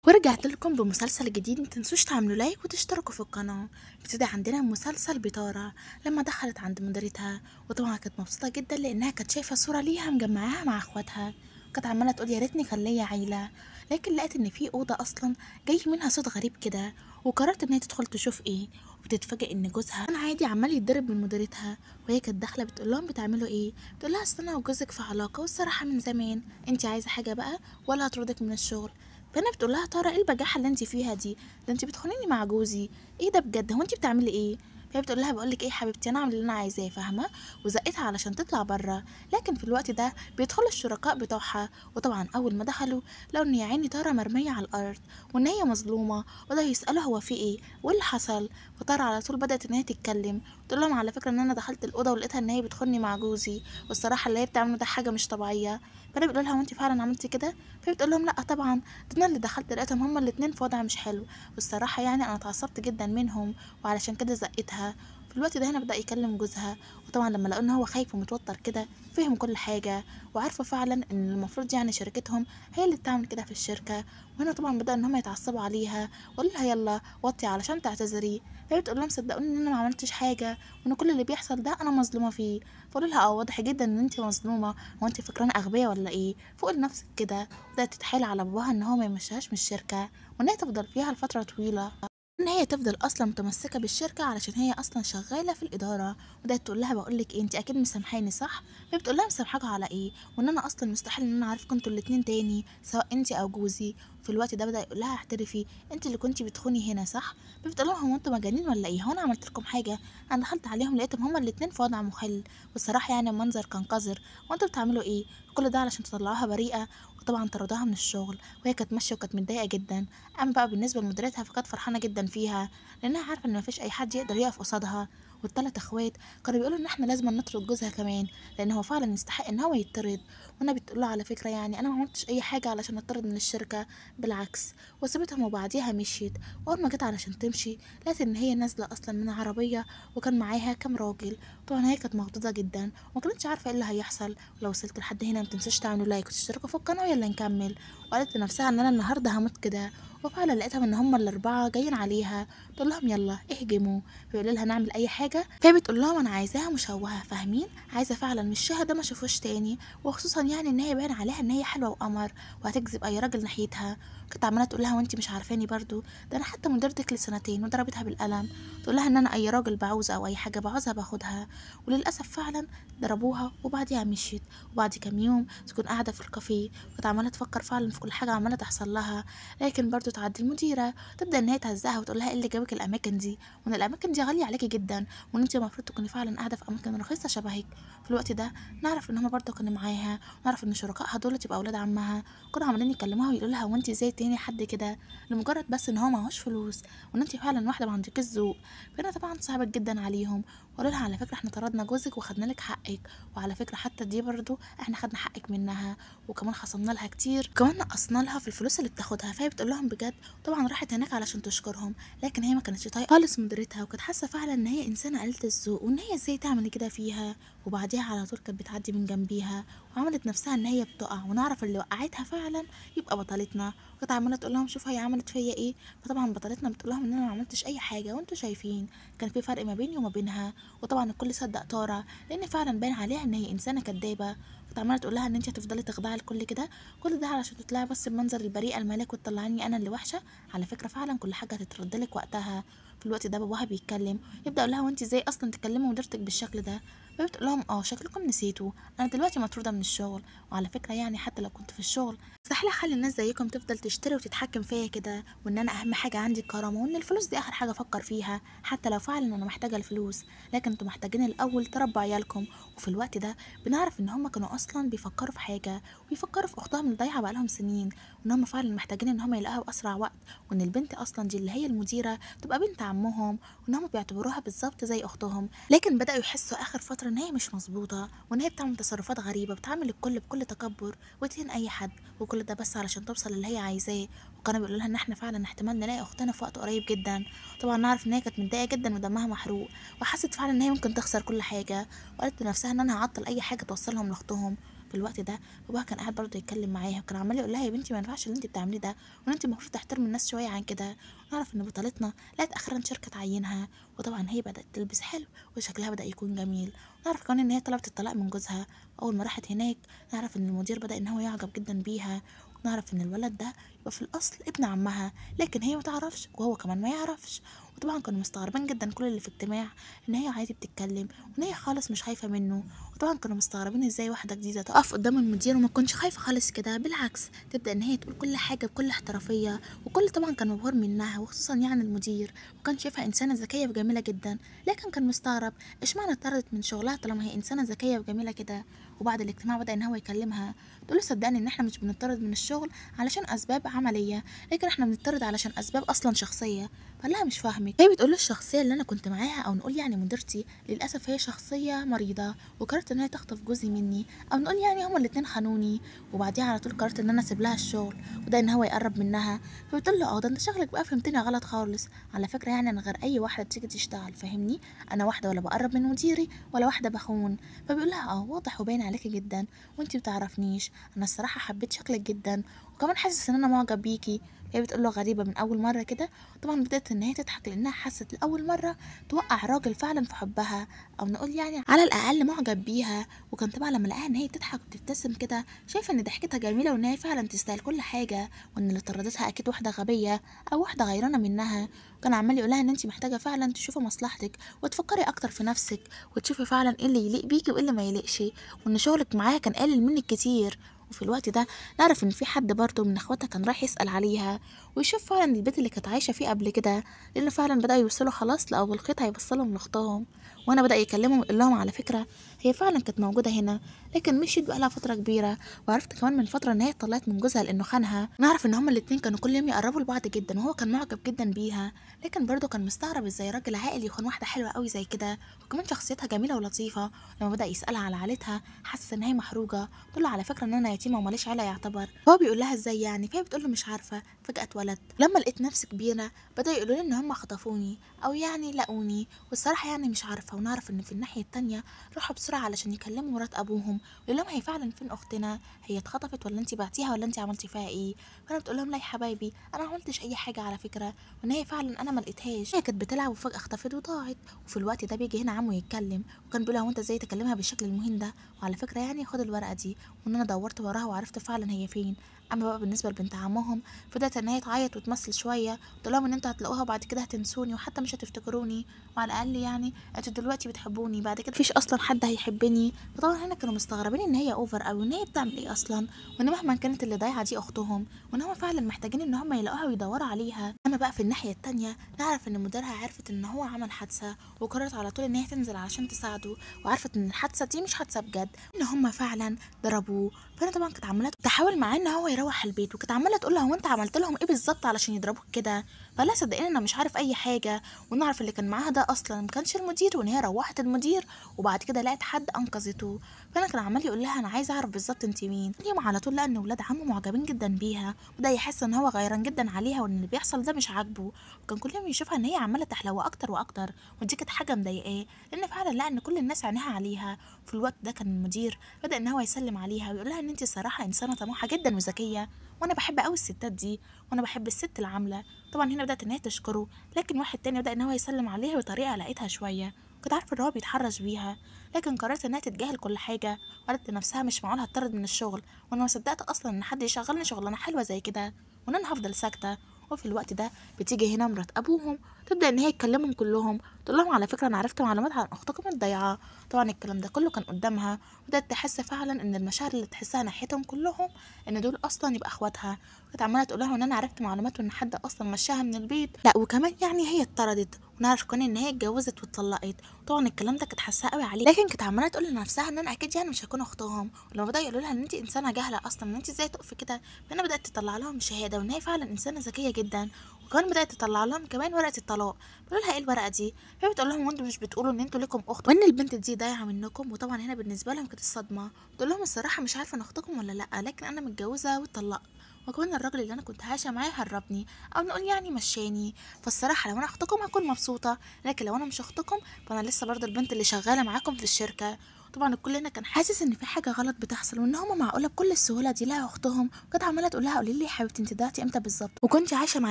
ورجعت لكم بمسلسل جديد. متنسوش تعملوا لايك وتشتركوا في القناة. ابتدى عندنا مسلسل بطارة لما دخلت عند مديرتها، وطبعا كانت مبسوطة جدا لانها كانت شايفة صورة ليها مجمعاها مع اخواتها، وكانت عمالة تقول يا ريتني كان ليا عيلة. لكن لقيت ان في اوضة اصلا جاي منها صوت غريب كده، وقررت ان هي تدخل تشوف ايه. وبتتفاجئ ان جوزها كان عادي عمال يتضرب من مديرتها، وهي كانت داخله بتقول لهم بتعملوا ايه. بتقول لها اصل انا وجوزك في علاقه والصراحه من زمان، انت عايزه حاجه بقى ولا هطردك من الشغل. فانا بتقول لها ترى ايه البجاحه اللي انت فيها دي؟ ده انت بتخونيني مع جوزي. ايه ده بجد؟ هو انت بتعملي ايه؟ فهي بتقول لها بقول لك ايه حبيبتي، انا اعمل اللي انا عايزاه فاهمه. وزقتها علشان تطلع بره. لكن في الوقت ده بيدخلوا الشركاء بتوعها، وطبعا اول ما دخلوا لقوا ان يا عيني تارا مرميه على الارض وان هي مظلومه، وبداوا يسالوا هو في ايه وايه اللي حصل. فتارا على طول بدات ان هي تتكلم، تقول لهم على فكره ان انا دخلت الاوضه ولقيتها ان هي بتخوني مع جوزي، والصراحه اللي هي بتعمله ده حاجه مش طبيعيه. فانا بقول لها وانت فعلا عملتي كده؟ فهي بتقول لهم لا طبعا، ده انا اللي دخلت لقيتهم هما الاتنين في وضع مش حلو، والصراحه يعني انا اتعصبت جدا منهم وعلشان كده زقتها. في الوقت ده هنا بدأ يكلم جوزها، وطبعا لما لقوا ان هو خايف ومتوتر كده فهم كل حاجه، وعارفه فعلا ان المفروض يعني شركتهم هي اللي بتعمل كده في الشركه. وهنا طبعا بدأ ان هم يتعصبوا عليها وقالوا لها يلا وطي علشان تعتذري. فهي بتقول لهم صدقوني ان انا ما عملتش حاجه، وان كل اللي بيحصل ده انا مظلومه فيه. فقالوا لها اه واضح جدا ان انت مظلومه، هو انت فاكرانه اغبياء ولا ايه؟ فوق لنفسك كده. بدأت تتحايل على باباها ان هو ما يمشيهاش من الشركه، وان هي تفضل فيها لفتره طويله، ان هي تفضل اصلا متمسكه بالشركه علشان هي اصلا شغاله في الاداره. وبدات تقول لها بقول لك ايه، انت اكيد مسامحاني صح؟ فهي بتقول لها مسامحاكوا على ايه، وان انا اصلا مستحيل ان انا اعرفكم انتوا الاتنين تاني سواء انت او جوزي. في الوقت ده بدا يقول لها اعترفي، انت اللي كنتي بتخوني هنا صح؟ فبتقول لهم هو انتوا مجانين ولا ايه؟ هو انا عملت لكم حاجه؟ انا دخلت عليهم لقيتهم هما الاتنين في وضع مخل، والصراحه يعني المنظر كان قذر. وانتوا بتعملوا ايه؟ كل ده علشان تطلعوها بريئه. وطبعا طردوها من الشغل، وهي كانت ماشيه وكانت متضايقه جدا. اما بقى بالنسبه لمديرتها فكانت فرحانه جدا فيها، لانها عارفه ان مفيش اي حد يقدر يقف قصادها. والتلات اخوات كانوا بيقولوا ان احنا لازم نطرد جوزها كمان، لان هو فعلا يستحق ان هو يطرد. وانا بتقول له على فكره يعني انا ما عملتش اي حاجه علشان اطرد من الشركه، بالعكس. وسابتهم وبعديها مشيت. واول ما جت علشان تمشي لقيت ان هي نازله اصلا من عربيه وكان معاها كام راجل. طبعا هي كانت مخضوضه جدا وما كانتش عارفه ايه اللي هيحصل. ولو وصلت لحد هنا متنسوش تعملوا لايك وتشتركوا في القناه يلا نكمل. وقالت لنفسها ان انا النهارده هموت كده. وفعلا لقيتهم ان هما الاربعه جايين عليها، تقول لهم يلا اهجموا. فيقولوا لها نعمل اي حاجه، فهي بتقول لهم انا عايزاها مشوهه فاهمين، عايزه فعلا وشها ده ما اشوفوش تاني، وخصوصا يعني ان هي باين عليها ان هي حلوه وقمر وهتجذب اي راجل ناحيتها. كانت عماله تقول لها وانت مش عارفاني برضو؟ ده انا حتى مديرتك لسنتين وضربتها بالقلم. تقول لها ان انا اي راجل بعوزه او اي حاجه بعوزها باخدها. وللاسف فعلا ضربوها وبعديها مشيت. وبعد كام يوم تكون قاعده في الكافيه وكانت عماله تفكر فعلا في كل حاجه عماله تحصل لها. لكن برضو تعدي المديره تبدا ان هي تهزها وتقول لها ايه اللي جابك الاماكن دي، وان الاماكن دي غاليه عليكي جدا، وان انت المفروض تكوني فعلا قاعده في اماكن رخيصه شبهك. في الوقت ده نعرف ان هما برضو كانوا معاها، ونعرف ان شركائها دول تبقى اولاد عمها. كانوا عمالين يكلموها ويقولوا لها وانت ازاي تاني حد كده لمجرد بس ان هو معهوش فلوس، وان انت فعلا واحده ما عندكيش ذوق. فانا طبعا صعبت جدا عليهم، وقالوا لها على فكره احنا طردنا جوزك وخدنا لك حقك، وعلى فكره حتى دي برضو احنا خدنا حقك منها، وكمان خصمنا لها كتير، كمان نقصنا لها في الفلوس اللي بتاخدها. فهي بتقول لهم بجد. طبعا راحت هناك علشان تشكرهم، لكن هي ما كانتش طايقه خالص مديرتها، وكانت حاسه فعلا ان هي انسانه قليله الذوق وان هي ازاي تعمل كده فيها. وبعديها على طول كانت بتعدي من جنبيها وعملت نفسها ان هي بتقع، ونعرف اللي وقعتها فعلا يبقى بطلتنا. وكانت عماله تقول لهم شوف هي عملت فيا ايه. فطبعا بطلتنا بتقول لهم ان انا ما عملتش اي حاجه وانتوا شايفين كان في فرق ما بيني وما بينها. وطبعا الكل صدق تارا لان فعلا باين عليها ان هي انسانه كدابه. كانت عماله تقول لها ان انت هتفضلي تخضعي لكل كده، كل ده علشان تطلعي بس بمنظر البريئه الملك وتطلعني انا اللي وحشه. على فكره فعلا كل حاجه هتترد لك وقتها. في الوقت ده باباها بيتكلم، يبدا يقول لها وانت ازاي اصلا تكلمي مديرتك بالشكل ده. فبتقول لهم اه شكلكم نسيتوا، انا دلوقتي مطروده من الشغل، وعلى فكره يعني حتى لو كنت في الشغل مستحيل اخلي الناس زيكم تفضل تشتري وتتحكم فيا كده، وان انا اهم حاجه عندي الكرامه، وان الفلوس دي اخر حاجه افكر فيها حتى لو فعلا انا محتاجه الفلوس. لكن انتوا محتاجين الاول تربوا عيالكم. وفي الوقت ده بنعرف ان هم كانوا اصلا بيفكروا في حاجه، ويفكروا في اختهم اللي ضايعه بقالهم سنين، وان هم فعلا محتاجين ان هم يلاقوها باسرع وقت، وان البنت اصلا دي اللي هي المديره تبقى بنت عمهم، وان هم بيعتبروها بالظبط زي اختهم. لكن بداوا يحسوا اخر فتره ان هي مش مظبوطه، وان هي بتعمل تصرفات غريبه، بتعامل الكل بكل تكبر وتهين اي حد، وكل ده بس علشان توصل اللي هي عايزاه. وكانوا بيقولوا لها ان احنا فعلا احتمال نلاقي اختنا في وقت قريب جدا. طبعا نعرف ان هي كانت متضايقه جدا ودمها محروق، وحست فعلا ان هي ممكن تخسر كل حاجه، وقالت لنفسها ان انا هعطل اي حاجه توصلهم لاختهم. في الوقت ده باباها كان قاعد برضه يتكلم معاها، وكان عمال يقول لها يا بنتي ما ينفعش اللي انت بتعمليه ده، وان انت المفروض تحترمي الناس شويه عن كده. نعرف ان بطلتنا لقت اخيرا شركه تعينها، وطبعا هي بدات تلبس حلو وشكلها بدا يكون جميل. نعرف كمان ان هي طلبت الطلاق من جوزها. اول ما راحت هناك نعرف ان المدير بدا ان هو يعجب جدا بيها. نعرف ان الولد ده يبقى في الاصل ابن عمها، لكن هي ما تعرفش وهو كمان ما يعرفش. وطبعا كانوا مستغربين جدا كل اللي في اجتماع ان هي عادي بتتكلم، وان هي خالص مش خايفه منه. وطبعا كانوا مستغربين ازاي واحده جديده تقف قدام المدير وما تكونش خايفه خالص كده، بالعكس تبدا ان هي تقول كل حاجه بكل احترافيه. وكل طبعا كان مبهور منها، وخصوصا يعني المدير، وكان شايفها انسانه ذكيه وجميله جدا. لكن كان مستغرب اشمعنى اتطردت من شغلها طالما هي انسانه ذكيه وجميله كده. وبعد الاجتماع بدا ان هو يكلمها، تقول له صدقني ان احنا مش بنطرد من الشغل علشان اسباب عمليه، لكن احنا بنطرد علشان اسباب اصلا شخصيه. فقال لها مش فاهمك. هي بتقول له الشخصيه اللي انا كنت معاها او نقول يعني مديرتي للاسف هي شخصيه مريضه، وقررت ان هي تخطف جوزي مني، او نقول يعني هما الاتنين خانوني. وبعديها على طول قررت ان انا اسيب لها الشغل، وده ان هو يقرب منها. فبتقول له اه ده انت شغلك بقى فهمتني غلط خالص، على فكره يعني انا غير اي واحده بتيجي تشتغل فاهمني، انا واحده ولا بقرب من مديري ولا واحده بخون. فبيقول لها اه واضح وباين عليكي جدا، وانتي بتعرفنيش، انا الصراحه حبيت شكلك جدا، وكمان حاسس ان انا معجب بيكي. هي بتقول له غريبه من اول مره كده. طبعا بدات ان هي تضحك لانها حست لاول مره توقع راجل فعلا في حبها، او نقول يعني على الاقل معجب بيها. وكان طبعا لما لقاها ان هي بتضحك وبتبتسم كده شايفه ان ضحكتها جميله، وان هي فعلا تستاهل كل حاجه، وان اللي طردتها اكيد واحده غبيه او واحده غيرانه منها. وكان عمال يقولها ان انت محتاجه فعلا تشوفي مصلحتك وتفكري اكتر في نفسك، وتشوفي فعلا ايه اللي يليق بيكي وايه اللي ما يليقش، وان شغلك معاها كان قلل منك كتير. وفي الوقت ده نعرف ان في حد برضه من اخواتها كان رايح يسأل عليها، ويشوف فعلا البيت اللي كانت عايشة فيه قبل كده، لان فعلا بدأوا يوصلوا خلاص لأول خيط هيوصلهم لاختهم. وانا بدأ يكلمهم ويقول لهم على فكرة هي فعلا كانت موجودة هنا، لكن مشيت بقالها فترة كبيرة. وعرفت كمان من فترة ان هي اتطلقت من جوزها لانه خانها. نعرف ان هما الاتنين كانوا كل يوم يقربوا لبعض جدا، وهو كان معجب جدا بيها، لكن برضه كان مستغرب ازاي راجل عاقل يخون واحدة حلوة قوي زي كده، وكمان شخصيتها جميلة ولطيفة. لما بدأ يسألها على عيلتها حاسس ان هي محروجة، تقول له على فكرة ان انا يتيمة وماليش عيلة يعتبر. هو بيقول لها ازاي يعني، فهي بتقول له مش عارفة فجأة اتولدت. لما لقيت نفسي كبيرة بدأ يقولوا لي ان هم خطفوني او يعني لقوني، والصراحة يعني مش عارفة. ونعرف ان في الناحية التانية راحوا بسرعة علشان يكلموا مرات ابوهم ويقول لهم هي فعلا فين اختنا، هي اتخطفت ولا انتي بعتيها ولا انتي عملتي فيها ايه. فانا بتقول لهم لا يا حبايبي انا ما عملتش اي حاجة على فكرة، وان هي فعلا انا ما لقيتهاش، هي كانت بتلعب وفجأة اختفت وضاعت. وفي الوقت ده بيجي هنا عمو يتكلم، وكان بيقول هو انت ازاي تكلمها بالشكل المهين ده، وعلى فكرة يعني خد الورقة دي، وان انا دورت وراها وعرفت فعلا هي فين. اما بقى بالنسبه لبنت عمهم فضلت ان هي تعيط وتمثل شويه، وتقول لهم ان انتوا هتلاقوها وبعد كده هتنسوني وحتى مش هتفتكروني، وعلى الاقل يعني انتوا دلوقتي بتحبوني بعد كده مفيش اصلا حد هيحبني. فطبعا هنا كانوا مستغربين ان هي اوفر قوي، ان هي بتعمل ايه اصلا، وان مهما كانت اللي ضايعه دي اختهم، وان هم فعلا محتاجين ان هم يلاقوها ويدوروا عليها. اما بقى في الناحيه التانية نعرف ان مديرها عرفت ان هو عمل حادثه، وقررت على طول ان هي تنزل علشان تساعده، وعرفت ان الحادثه دي مش حادثه بجد، ان هم فعلا ضربوه. فانا طبعا كانت عماله تحاول معاه ان هو يروح البيت، وكانت عماله تقول له هو انت عملت لهم ايه بالظبط علشان يضربوك كده. فلا صدقيني انا مش عارف اي حاجه، ونعرف اللي كان معاها ده اصلا ما كانش المدير، وان هي روحت المدير وبعد كده لقت حد انقذته. فانا كان عمال يقول لها انا عايزه اعرف بالظبط انت مين. اليوم على طول لقى ان ولاد عمه معجبين جدا بيها، وبدا يحس ان هو غيران جدا عليها، وان اللي بيحصل ده مش عاجبه، وكان كل يوم يشوفها ان هي عماله تحلو اكتر واكتر، ودي كانت حاجه مضايقاه، لان فعلا لقى ان كل الناس عينيها عليها. في الوقت ده كان المدير بدا ان هو يسلم عليها ويقول لها ان انت الصراحه انسانه طموحه جدا وذكيه، وانا بحب قوي الستات دي، وانا بحب الست العامله. طبعا هنا بدات ان هي تشكره، لكن واحد تاني بدا ان هو يسلم عليها بطريقه لقيتها شويه، كنت عارفه ان هو بيتحرش بيها، لكن قررت انها تتجاهل كل حاجه، وقالت لنفسها مش معقول هتطرد من الشغل، وانا ما صدقت اصلا ان حد يشغلني شغلانه حلوه زي كده، وان انا هفضل ساكته. وفي الوقت ده بتيجي هنا مرات ابوهم تبدا ان هي تكلمهم كلهم، تقول لهم على فكره انا عرفت معلومات عن اختكم الضيعه. طبعا الكلام ده كله كان قدامها، وبدات تحس فعلا ان المشاعر اللي تحسها ناحيتهم كلهم ان دول اصلا يبقى اخواتها. كانت عماله تقول لهم ان انا عرفت معلومات وان حد اصلا مشاها من البيت، لا وكمان يعني هي اتطردت، ونعرف كمان ان هي اتجوزت واتطلقت. طبعا الكلام ده كانت حاساه قوي عليه، لكن كانت عماله تقول لنفسها ان انا اكيد يعني مش هكون اختهم. ولما بداوا يقولوا لها ان انت انسانه جاهله اصلا، ان انت ازاي تقفي كده، فانا بدات تطلع لهم شهاده وان هي فعلا انسانه ذكيه جدا، وكمان بدات تطلع لهم كمان ورقه الطلاق. بيقولوا لها ايه الورقه دي، فهي بتقول لهم وانتوا مش بتقولوا ان انتوا لكم اخت وان البنت دي ضايعه منكم. وطبعا هنا بالنسبه لهم كانت الصدمه، بتقول لهم الصراحه مش عارفه انا اختكم ولا لا، لكن انا متجوزه واتطلقت، وكمان الراجل اللي انا كنت عايشه معاه هربني او نقول يعني مشاني. فالصراحه لو انا اختكم هكون مبسوطه، لكن لو انا مش اختكم فانا لسه برضه البنت اللي شغاله معاكم في الشركه. طبعا الكل هنا كان حاسس ان في حاجه غلط بتحصل، وان هما معقوله بكل السهوله دي لقوا اختهم، وكانت عماله تقول لها قولي لي يا حبيبتي انت ضعتي امتى بالظبط، وكنتي عايشه مع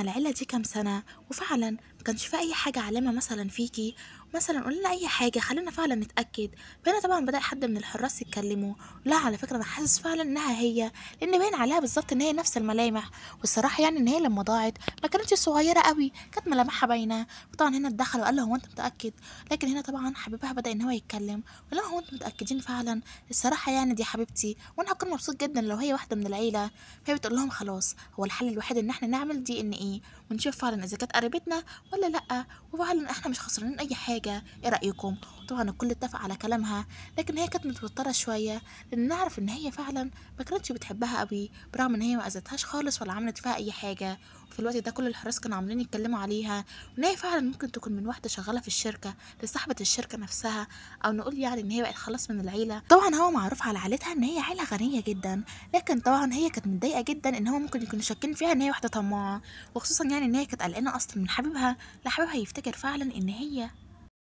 العيله دي كام سنه، وفعلا ما كانش في اي حاجه علامه مثلا فيكي، مثلا قولي لنا اي حاجه خلينا فعلا نتاكد. فهنا طبعا بدا حد من الحراس يتكلموا، لا على فكره انا حاسس فعلا انها هي، لان باين عليها بالظبط ان هي نفس الملامح، والصراحه يعني ان هي لما ضاعت ما كانتش صغيره قوي، كانت ملامحها باينه. وطبعا هنا اتدخل وقال له هو انت متاكد؟ لكن هنا طبعا حبيبها بدا ان هو يتكلم، ولا هو انتوا متاكدين فعلا؟ الصراحه يعني دي حبيبتي وانا هكون مبسوط جدا لو هي واحده من العيله. فهي بتقول لهم خلاص هو الحل الوحيد ان احنا نعمل دي ان ايه، ونشوف فعلا اذا كانت قريبتنا ولا لا، وفعلا احنا مش خسرانين اي حاجه، ايه رايكم؟ طبعا الكل اتفق على كلامها، لكن هي كانت متوتره شويه، لان نعرف ان هي فعلا ما كانتش بتحبها قوي، برغم ان هي ما اذتهاش خالص ولا عملت فيها اي حاجه. وفي الوقت ده كل الحراس كانوا عاملين يتكلموا عليها، وان هي فعلا ممكن تكون من واحده شغاله في الشركه لصاحبه الشركه نفسها، او نقول يعني ان هي بقت خلاص من العيله. طبعا هو معروف على عيلتها ان هي عيله غنيه جدا، لكن طبعا هي كانت متضايقه جدا ان هو ممكن يكونوا شاكين فيها ان هي واحده طماعه، وخصوصا يعني ان هي كانت قلقانه اصلا من حبيبها، لا حبيبها يفتكر فعلا ان هي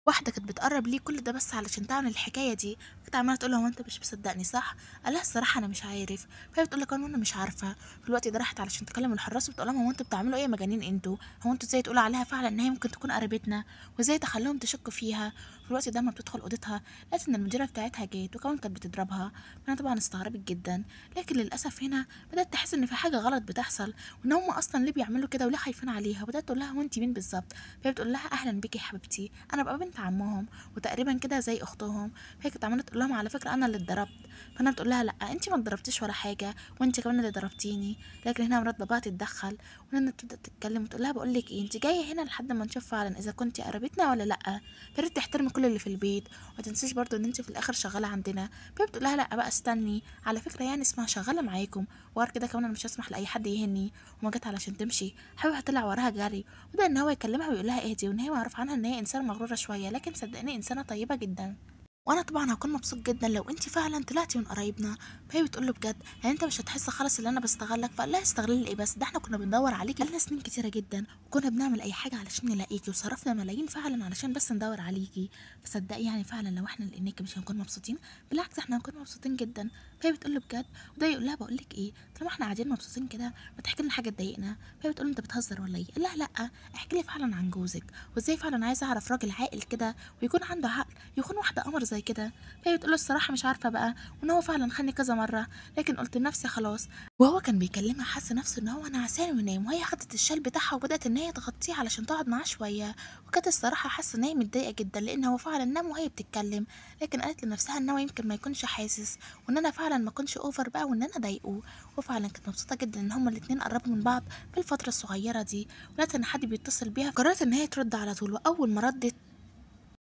واحدة كانت بتقرب ليه كل ده بس علشان تعمل الحكاية دي. كنت عمالة تقول له هو انت مش مصدقني صح؟ قال لها الصراحة انا مش عارف. فهي بتقول لك انا مش عارفة. في الوقت ده راحت علشان تكلم الحراس وبتقول لهم هو انتوا بتعملوا ايه يا مجانين انتوا؟ هو انتوا ازاي تقولوا عليها فعلا ان هي ممكن تكون قريبتنا؟ وازاي تخليهم تشكوا فيها؟ في الوقت ده لما بتدخل اوضتها لقيت ان المديرة بتاعتها جت وكمان كانت بتضربها. فانا طبعا استغربت جدا، لكن للاسف هنا بدأت تحس ان في حاجة غلط بتحصل، وان هم اصلا ليه بيعملوا كده وليه خايفين عليها، وبدأت تقول لها هو انت مين بالظبط؟ فهي بتقول لها اهلا بيكي يا حبيبتي، انا بقى بنت عمهم وتقريبا كده زي اختهم. فهي كانت عماله تقول لهم على فكره انا اللي اتضربت. فانا بتقول لها لا انت ما اتضربتيش ولا حاجه، وانت كمان اللي ضربتيني. لكن هنا مرات باباها تتدخل، ونانا تبدا تتكلم وتقول لها بقول لك ايه، انت جايه هنا لحد ما نشوف فعلا اذا كنتي قريبتنا ولا لا، فريت تحترمي كل اللي في البيت، وما تنسيش برضو ان انت في الاخر شغاله عندنا. فهي بتقول لها لا بقى استني، على فكره يعني اسمها شغاله معاكم، وغير كده كمان انا مش هسمح لاي حد يهني. وما جت علشان تمشي حبيبها طلع وراها جري، وبدا ان هو يكلمها ويقول لها اهدي، وان هي معروف عنها ان هي انسانه مغروره شويه، لكن صدقني انسانه طيبه جدا، وانا طبعا هكون مبسوط جدا لو انت فعلا طلعتي من قرايبنا. فهي بتقول له بجد يعني انت مش هتحس خالص ان انا بستغلك؟ فقال لها استغلال ايه بس، ده احنا كنا بندور عليكي بقالنا سنين كتيره جدا، وكنا بنعمل اي حاجه علشان نلاقيكي، وصرفنا ملايين فعلا علشان بس ندور عليكي، فصدقي يعني فعلا لو احنا لقيناكي مش هنكون مبسوطين؟ بالعكس احنا هنكون مبسوطين جدا. فهي بتقول له بجد، وده يقول لها بقول لك ايه، طالما احنا قاعدين مبسوطين كده ما تحكي لنا حاجه تضايقنا. فهي بتقول له انت بتهزر ولا ايه؟ قال لها لا احكي لي فعلا عن جوزك، وازاي فعلا عايزه اعرف راجل عاقل كده ويكون عنده عقل يكون واحده قمر زي كده. فهي بتقول له الصراحه مش عارفه بقى، وان هو فعلا خاني كذا مره، لكن قلت لنفسي خلاص. وهو كان بيكلمها حس نفسه ان هو نعسان وينام، وهي خدت الشال بتاعها وبدات ان هي تغطيه علشان تقعد معاه شويه، وكانت الصراحه حاسه ان هي متضايقه جدا لان هو فعلا نام وهي بتتكلم، لكن قالت لنفسها ان هو يمكن ما يكونش حاسس، وان انا فعلا ما كنتش اوفر بقى وان انا ضايقه. وفعلا كانت مبسوطه جدا ان هما الاتنين قربوا من بعض في الفتره الصغيره دي، ولقت ان حد بيتصل بيها، قررت ان هي ترد على طول، واول ما ردت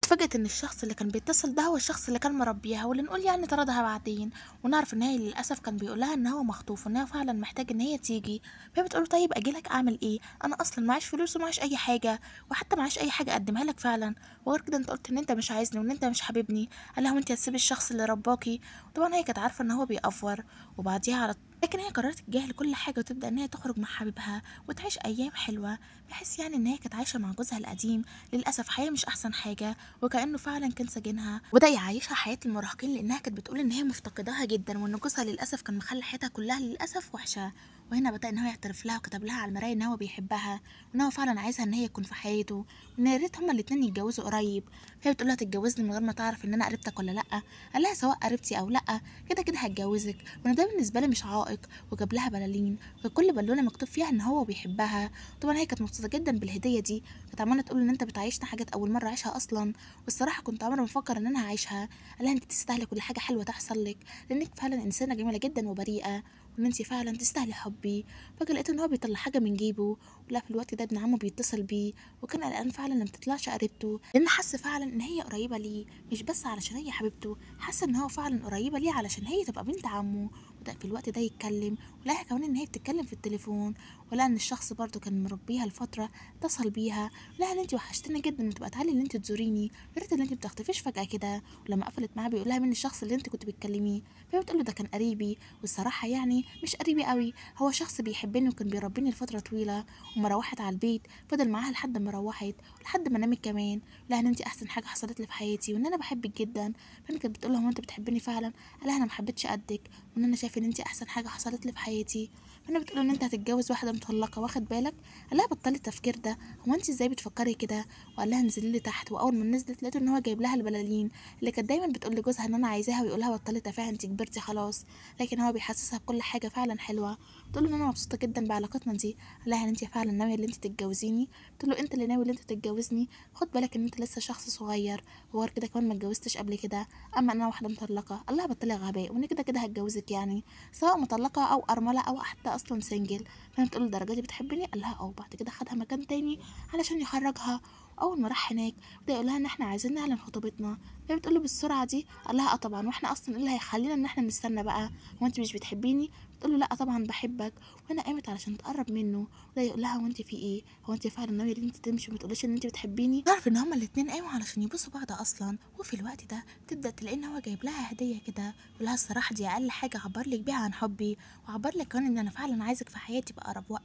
اتفاجئت ان الشخص اللي كان بيتصل ده هو الشخص اللي كان مربيها، واللي نقول يعني طردها بعدين، ونعرف ان هي للاسف كان بيقول لها ان هو مخطوف وان هي فعلا محتاج ان هي تيجي. فهي بتقول له طيب اجيلك اعمل ايه، انا اصلا معيش فلوس ومعيش اي حاجه، وحتى معيش اي حاجه اقدمها لك فعلا، وغير كده انت قلت ان انت مش عايزني وان انت مش حاببني. قال لها وانت هتسيبي الشخص اللي رباكي؟ وطبعا هي كانت عارفه ان هو بيأفور. وبعديها على لكن هي قررت تتجاهل كل حاجه وتبدا ان هي تخرج مع حبيبها وتعيش ايام حلوه، بحيث يعني ان هي كانت عايشه مع جوزها القديم، للاسف حياه مش احسن حاجه، وكأنه فعلا كان سجنها، وبدأ يعيشها حياة المراهقين لأنها كانت بتقول إن هي مفتقداها جدا، وإن جوزها للأسف كان مخلي حياتها كلها للأسف وحشة. وهنا بدأ إن هو يعترف لها وكتب لها على المراية إن هو بيحبها، وإن هو فعلا عايزها إن هي تكون في حياته، وإن يا ريت هما الاتنين يتجوزوا قريب. فهي بتقول لها تتجوزني من غير ما تعرف إن أنا قريبتك ولا لأ؟ قال لها سواء قريبتي أو لأ كده كده هتجوزك، وإن ده بالنسبة لي مش عائق، وجاب لها بلالين وكل بالونة مكتوب فيها إن هو بيحبها. طبعا هي كانت مبسوطة جدا بالهدية دي، كانت عمالة تقول إن أنت بتعيشنا حاجات أول مرة أعيشها أصلا، والصراحة كنت عمري ما بفكر ان انا هعيشها. قالها انت تستاهلي كل حاجه حلوه تحصل لك، لانك فعلا انسانه جميله جدا وبريئه، وان انت فعلا تستاهلي حبي. فجاه لقيت ان هو بيطلع حاجه من جيبه، ولا في الوقت ده ابن عمه بيتصل بيه، وكان قلقان فعلا لما تطلعش قريبته، لان حس فعلا ان هي قريبه ليه مش بس علشان هي حبيبته، حس ان هو فعلا قريبه ليه علشان هي تبقى بنت عمه. وده في الوقت ده يتكلم ولقاها كمان ان هي بتتكلم في التليفون، ولقى ان الشخص برضو كان مربيها لفتره اتصل بيها، لقى ان انت وحشتني جدا وتبقى تعالي ان انت تزوريني، يا ريت ان انت بتختفيش فجاه كده. ولما قفلت معاه بيقول لها مين الشخص اللي انت كنت بتكلميه، فهي بتقول له ده كان قريبي، والصراحه يعني مش قريبي قوي، هو شخص بيحبني وكان بيربيني لفتره طويله، وما روحت على البيت فضل معاها لحد ما روحت ولحد ما نامت كمان. لها ان انت احسن حاجه حصلت لي في حياتي وان انا بحبك جدا. فانا كانت بتقول له هو انت بتحبني فعلا؟ قال لها انا ما حبيتش قدك، وان انا شايف ان انت احسن حاجه حصلت لي في حياتي. فانا بتقول له ان انت هتتجوز واحده مطلقه، واخد بالك؟ قال لها بطلي التفكير ده، هو انت ازاي بتفكري كده؟ وقال لها انزلي لي تحت. واول ما نزلت لقيته ان هو جايب لها البلالين اللي كانت دايما بتقول لجوزها ان انا عايزاها، ويقول لها بطلي تفاهه انت كبرتي خلاص، لكن هو بيحسسها بكل حاجه فعلا حلوه. بتقول له ان انا مبسوطه جدا بعلاقتنا دي. قال لها ان انت فعلا ناويه ان انت تتجوزيني؟ بتقول له انت اللي ناوي ان انت تتجوزني، خد بالك ان انت لسه شخص صغير، وغير كده كمان ما اتجوزتش قبل كده، اما انا واحده مطلقه. قال لها بطلي غباء، وانا كده كده هتجوزك يعني، سواء مطلقه او ارمله او حتى اصلا سنجل. فانا بتقول له الدرجه دي بتحبني؟ قال لها اه. بعد كده خدها مكان تاني علشان يخرجها. اول ما راح هناك بدا يقول لها ان احنا عايزين نعلن خطوبتنا. فهي بتقول له بالسرعه دي؟ قال لها اه طبعا، واحنا اصلا ايه اللي هيخلينا ان احنا نستنى بقى؟ هو انت مش بتحبيني؟ بتقول له لا طبعا بحبك. وانا قامت علشان تقرب منه، وده يقول لها هو انت في ايه؟ هو انت فعلا ناويه ان انت تمشي وما تقوليش ان انت بتحبيني؟ تعرف ان هما الاتنين قاموا علشان يبصوا بعض اصلا. وفي الوقت ده تبدا تلاقي ان هو جايب لها هديه كده، يقول لها الصراحه دي اقل حاجه اعبر لك بيها عن حبي، واعبر لك كمان ان انا فعلا عايزك في حياتي باقرب وقت.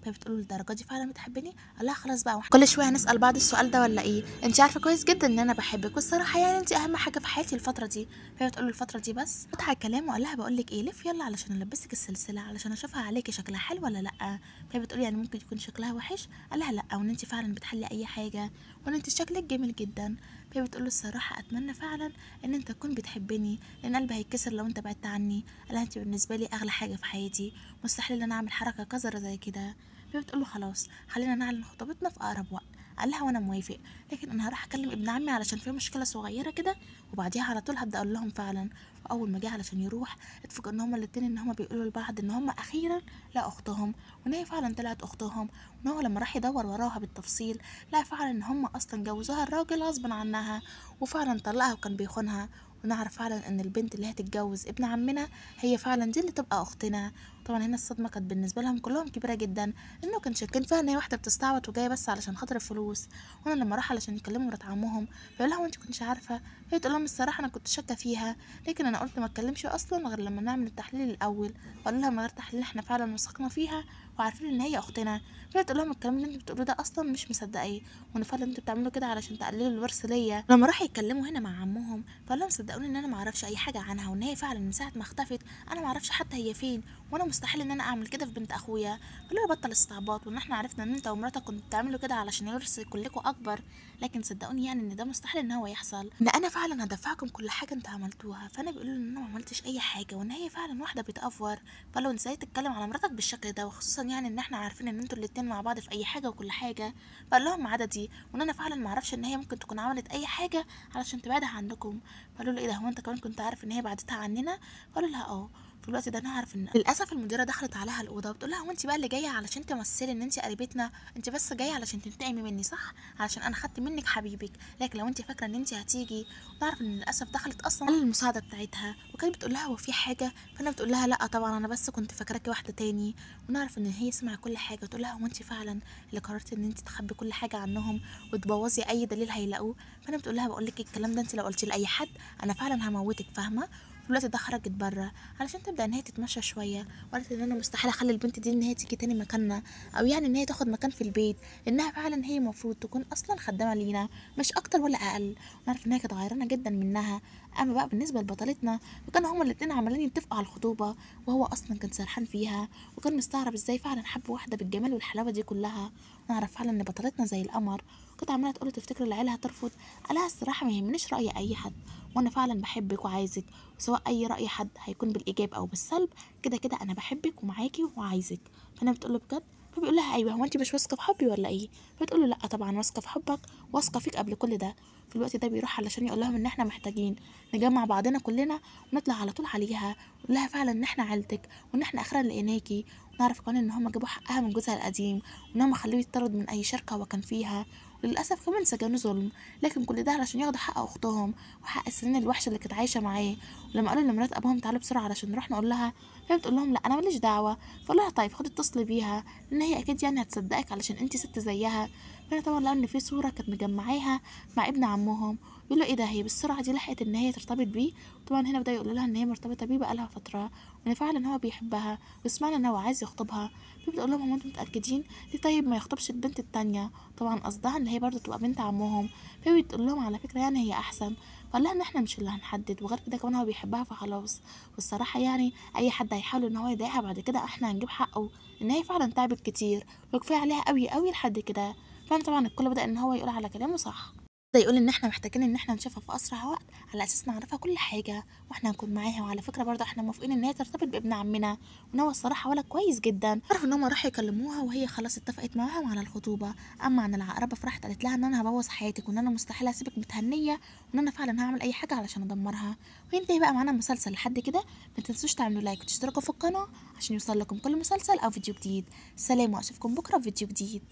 فبتقول له الدرجه دي فعلا بتحبني؟ قال لها خلاص بقى، كل شويه نسال بعض السؤال ده ولا ايه؟ انت عارفه كويس جدا ان انا بحبك، والصراحه يعني انت اهم حاجه في حياتي الفتره دي. فبتقول له الفتره دي بس؟ فتح الكلام وقال لها بقول لك ايه، لف يلا علشان البسك السلسله علشان اشوفها عليكي شكلها حلو ولا لا. فبتقول يعني ممكن يكون شكلها وحش؟ قال لها لا، وان انت فعلا بتحلي اي حاجه، وان انت شكلك جميل جدا. فبتقول له الصراحه اتمنى فعلا ان انت تكون بتحبني، لان قلبي هيتكسر لو انت بعدت عني. قال لها انت بالنسبه لي اغلى حاجه في حياتي، مستحيل ان انا اعمل حركه قذره زي كده. فبتقول له خلاص خلينا نعلن خطوبتنا في اقرب وقت. قال لها وانا موافق، لكن انا هروح اكلم ابن عمي علشان في مشكله صغيره كده، وبعديها على طول هبدا اقول لهم فعلا. واول ما جه علشان يروح اتفقوا ان هما الاتنين ان هما بيقولوا لبعض ان هما اخيرا لا اختهم، وان هي فعلا طلعت اختهم. وان هو لما راح يدور وراها بالتفصيل لقى فعلا ان هما اصلا جوزوها الراجل غصبا عنها، وفعلا طلقها وكان بيخونها. ونعرف فعلا ان البنت اللي هتتجوز ابن عمنا هي فعلا دي اللي تبقى اختنا. طبعا هنا الصدمه كانت بالنسبه لهم كلهم كبيره جدا، انه كان شاكين فيها ان هي واحده بتستعبط وجايه بس علشان خاطر الفلوس. وانا لما راح علشان يكلموا مرات عمهم فيقول لها وانت كنتش عارفه؟ هي تقول لهم الصراحه انا كنت شاكه فيها، لكن انا قلت ما اتكلمش اصلا غير لما نعمل التحليل الاول. وقال لها من غير تحليل احنا فعلا وثقنا فيها وعارفين ان هي اختنا. فهي تقول لهم الكلام اللي انتوا بتقولوه ده اصلا مش مصدقيه، وان فعلا انتوا بتعملوا كده علشان تقللوا الورث ليا. لما راح يتكلموا هنا مع عمهم فقال لهم صدقوني ان انا ما اعرفش اي حاجه عنها، وان هي فعلا من ساعه ما اختفت انا ما اعرفش حتى هي فين، وانا مستحيل ان انا اعمل كده في بنت اخويا. قال له بطل استعباط، وان احنا عرفنا ان انت ومراتك كنتوا بتعملوا كده علشان الورث كلكم اكبر، لكن صدقوني يعني ان ده مستحيل ان هو يحصل، ان انا فعلا هدفعكم كل حاجه انتوا عملتوها. فانا بيقولوا ان انا ما عملتش اي حاجه، وان هي فعلا واحده بتافور. فقال له انت ازاي تتكلم على مراتك بالشكل ده، وخصوصا يعني ان احنا عارفين ان انتوا الاتنين مع بعض في اي حاجه وكل حاجه. فقال لهم ما عدا دي، وان انا فعلا ما اعرفش ان هي ممكن تكون عملت اي حاجه علشان تبعدها عنكم. فقالوا له ايه ده، هو انت كمان كنت عارف ان هي بعدتها عننا؟ قالوا لها اه. في الوقت ده نعرف ان للاسف المديره دخلت عليها الاوضه وبتقول لها هو انت بقى اللي جايه علشان تمثلي ان انت قريبتنا؟ انت بس جايه علشان تنتقمي مني صح؟ علشان انا خدت منك حبيبك، لكن لو انت فاكره ان انت هتيجي. نعرف ان للاسف دخلت اصلا المساعده بتاعتها، وكانت بتقول لها هو في حاجه؟ فانا بتقول لها لا طبعا انا بس كنت فاكراكي واحده تاني. ونعرف ان هي سمع كل حاجه، وتقول لها هو انت فعلا اللي قررتي ان انت تخبي كل حاجه عنهم وتبوظي اي دليل هيلاقوه؟ فانا بتقول لها بقول لك الكلام ده انت لو قلتي لاي حد انا فعلا هموتك، فاهمه؟ في الوقت ده خرجت بره علشان تبدا ان هي تتمشى شويه، وقالت ان انا مستحيل اخلي البنت دي ان هي تيجي تاني مكاننا، او يعني ان هي تاخد مكان في البيت، لانها فعلا هي المفروض تكون اصلا خدامه لينا مش اكتر ولا اقل. ونعرف ان هي كانت غيرانه جدا منها. اما بقى بالنسبه لبطلتنا فكانوا هما الاتنين عمالين يتفقوا على الخطوبه، وهو اصلا كان سرحان فيها وكان مستغرب ازاي فعلا حب واحده بالجمال والحلاوه دي كلها. ونعرف فعلا ان بطلتنا زي القمر، كنت عماله تقول تفتكر العيله هترفض؟ قالها الصراحه ما يهمنيش راي اي حد، وانا فعلا بحبك وعايزك، وسواء اي راي حد هيكون بالايجاب او بالسلب كده كده انا بحبك ومعاكي وعايزك. فانا بتقول له بجد؟ فبيقول لها ايوه، هو انت مش واثقه في حبي ولا ايه؟ بتقول له لا طبعا واثقه في حبك، واثقه فيك قبل كل ده. في الوقت ده بيروح علشان يقول لهم ان احنا محتاجين نجمع بعضنا كلنا ونطلع على طول عليها، ونقول لها فعلا ان احنا عيلتك وان احنا اخيرا لقيناكي، ونعرف كمان ان هم جابوا حقها من جوزها القديم وان هم خلوه يطرد من اي شركه هو كان فيها، وللاسف كمان سجنوه ظلم، لكن كل ده علشان ياخدوا حق اختهم وحق السنين الوحشه اللي كانت عايشه معاه. ولما قالوا لمرات ابوهم تعالوا بسرعه علشان نروح نقول لها، فهي بتقول لهم لا انا ماليش دعوه. فقال لها طيب خدي اتصلي بيها لان هي اكيد يعني هتصدقك علشان انتي ست زيها. فانا طبعا لقوا ان في صوره كانت مجمعاها مع ابن عمهم، بيقولوا ايه ده هي بالسرعه دي لحقت ان هي ترتبط بيه. وطبعا هنا بدا يقول لها ان هي مرتبطه بيه بقالها فتره وان فعلا هو بيحبها وسمعنا ان هو عايز يخطبها. بتقول لهم هو انتوا متاكدين ليه طيب ما يخطبش البنت التانية، طبعا قصدها ان هي برضه تبقى بنت عمهم. بتقول لهم على فكره يعني هي احسن، فقال لها ان احنا مش اللي هنحدد وغير كده كمان هو بيحبها فخلاص. والصراحه يعني اي حد هيحاول ان هو يضايقها بعد كده احنا هنجيب حقه، ان هي فعلا تعبت كتير وكفايه عليها قوي قوي لحد كده. فانا طبعا الكل بدأ ان هو يقول على كلامه صح، ده يقول ان احنا محتاجين ان احنا نشوفها في اسرع وقت على اساس نعرفها كل حاجه واحنا نكون معاها. وعلى فكره برضه احنا موافقين ان هي ترتبط بابن عمنا، وان هو الصراحه ولد كويس جدا. عرف ان هم راحوا يكلموها وهي خلاص اتفقت معاهم على الخطوبه. اما عن العقربه فراحت قالت لها ان انا هبوظ حياتك وان انا مستحيل اسيبك متهنيه وان انا فعلا هعمل اي حاجه علشان ادمرها. وينتهي بقى معانا المسلسل لحد كده. ما تنسوش تعملوا لايك وتشتركوا في القناه عشان يوصل لكم كل مسلسل او فيديو جديد. سلام واشوفكم بكره في فيديو جديد.